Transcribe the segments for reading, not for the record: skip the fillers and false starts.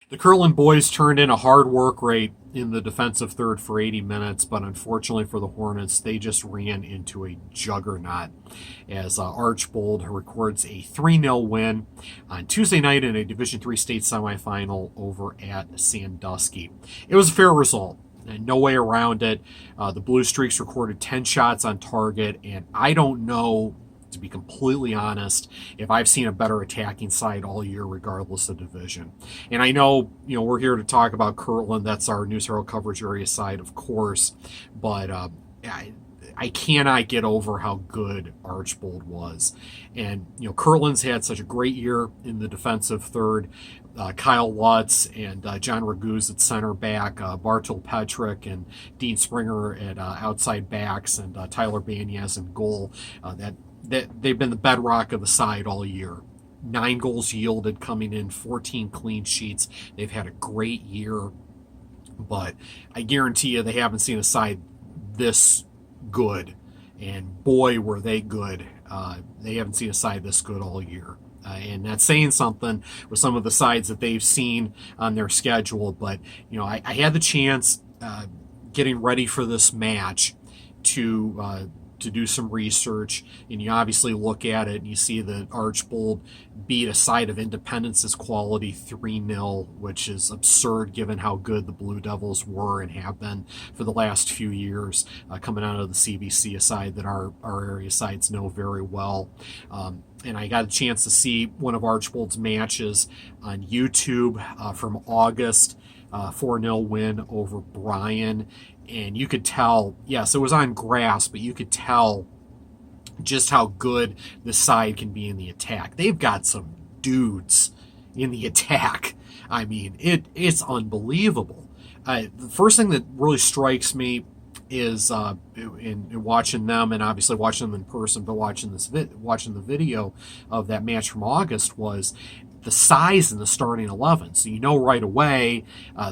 The Kirtland boys turned in a hard work rate in the defensive third for 80 minutes, but unfortunately for the Hornets, they just ran into a juggernaut as Archbold records a 3-0 win on Tuesday night in a Division III state semifinal over at Sandusky. It was a fair result. And no way around it. The Blue Streaks recorded 10 shots on target, and I don't know, to be completely honest, if I've seen a better attacking side all year, regardless of division. And I know, we're here to talk about Kirtland. That's our News-Herald coverage area side, of course. But I cannot get over how good Archbold was. And, Kirtland's had such a great year in the defensive third. Kyle Lutz and John Raguse at center back, Bartol Petrick and Dean Springer at outside backs, and Tyler Banyas in goal. That they've been the bedrock of the side all year. 9 goals yielded coming in, 14 clean sheets. They've had a great year, but I guarantee you they haven't seen a side this good. And boy, were they good. They haven't seen a side this good all year. And that's saying something with some of the sides that they've seen on their schedule. But, I had the chance getting ready for this match to do some research, and you obviously look at it and you see that Archbold beat a side of Independence's quality 3-0, which is absurd given how good the Blue Devils were and have been for the last few years, coming out of the CBC, a side that our area sides know very well. And I got a chance to see one of Archbold's matches on YouTube from August, 4-0 win over Bryan. And you could tell, yes, it was on grass, but you could tell just how good the side can be in the attack. They've got some dudes in the attack. I mean, it's unbelievable. The first thing that really strikes me is in watching them, and obviously watching them in person, but watching the video of that match from August, was the size in the starting 11. So right away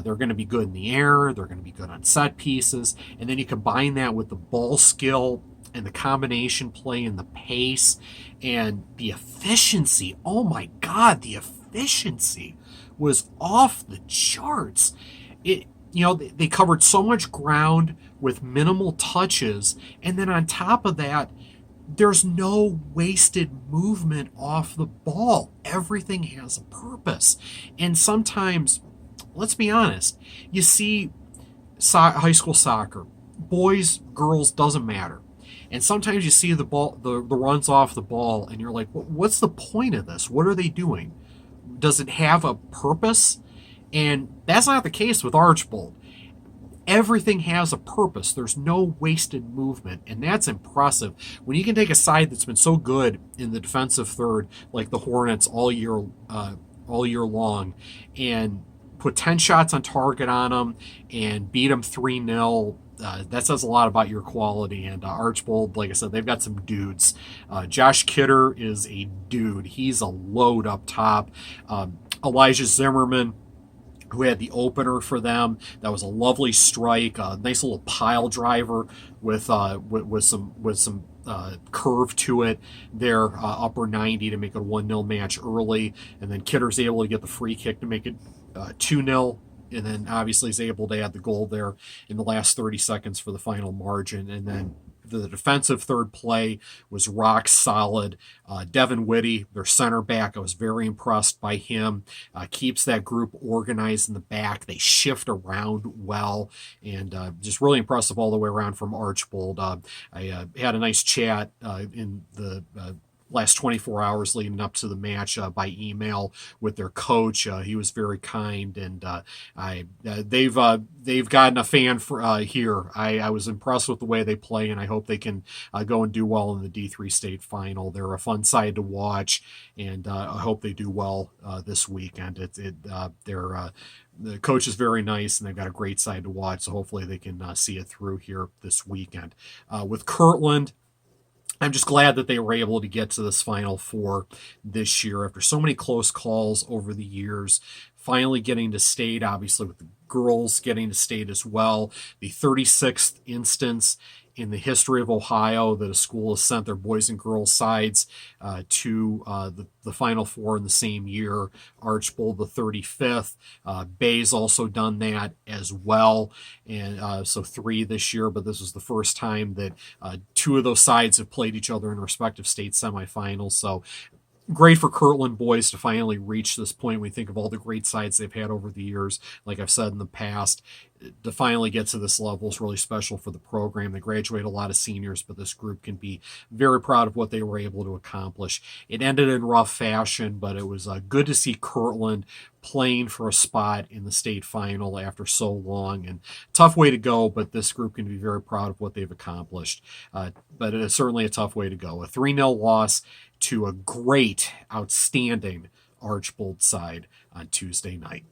they're going to be good in the air, they're going to be good on set pieces, and then you combine that with the ball skill and the combination play and the pace and the efficiency. Oh my God, the efficiency was off the charts. They covered so much ground with minimal touches, and then on top of that, there's no wasted movement off the ball. Everything has a purpose. And sometimes, let's be honest, you see high school soccer, boys, girls, doesn't matter. And sometimes you see the runs off the ball, and you're like, what's the point of this? What are they doing? Does it have a purpose? And that's not the case with Archbold. Everything has a purpose. There's no wasted movement, and that's impressive. When you can take a side that's been so good in the defensive third, like the Hornets all year long, and put 10 shots on target on them and beat them 3-0, that says a lot about your quality. And Archbold, like I said, they've got some dudes. Josh Kidder is a dude. He's a load up top. Elijah Zimmerman, who had the opener for them. That was a lovely strike, a nice little pile driver with some curve to it there, upper 90 to make it a 1-0 match early, and then Kidder's able to get the free kick to make it 2-0. And then obviously is able to add the goal there in the last 30 seconds for the final margin. And then the defensive third play was rock solid. Devin Whitty, their center back, I was very impressed by him. Keeps that group organized in the back. They shift around well, and just really impressive all the way around from Archbold. I had a nice chat in the last 24 hours leading up to the match by email with their coach. He was very kind, and they've gotten a fan for here. I was impressed with the way they play, and I hope they can go and do well in the D3 state final. They're a fun side to watch, and I hope they do well this weekend. The coach is very nice, and they've got a great side to watch, so hopefully they can see it through here this weekend. With Kirtland, I'm just glad that they were able to get to this Final Four this year after so many close calls over the years. Finally getting to state, obviously with the girls getting to state as well. The 36th instance in the history of Ohio that a school has sent their boys and girls sides to the Final Four in the same year. Archbold, the 35th. Bay's also done that as well. And so 3 this year, but this was the first time that 2 of those sides have played each other in respective state semifinals. So great for Kirtland boys to finally reach this point. We think of all the great sides they've had over the years, like I've said in the past. To finally get to this level is really special for the program. They graduate a lot of seniors, but this group can be very proud of what they were able to accomplish. It ended in rough fashion, but it was good to see Kirtland playing for a spot in the state final after so long. And tough way to go, but this group can be very proud of what they've accomplished. But it is certainly a tough way to go. A 3-0 loss to a great, outstanding Archbold side on Tuesday night.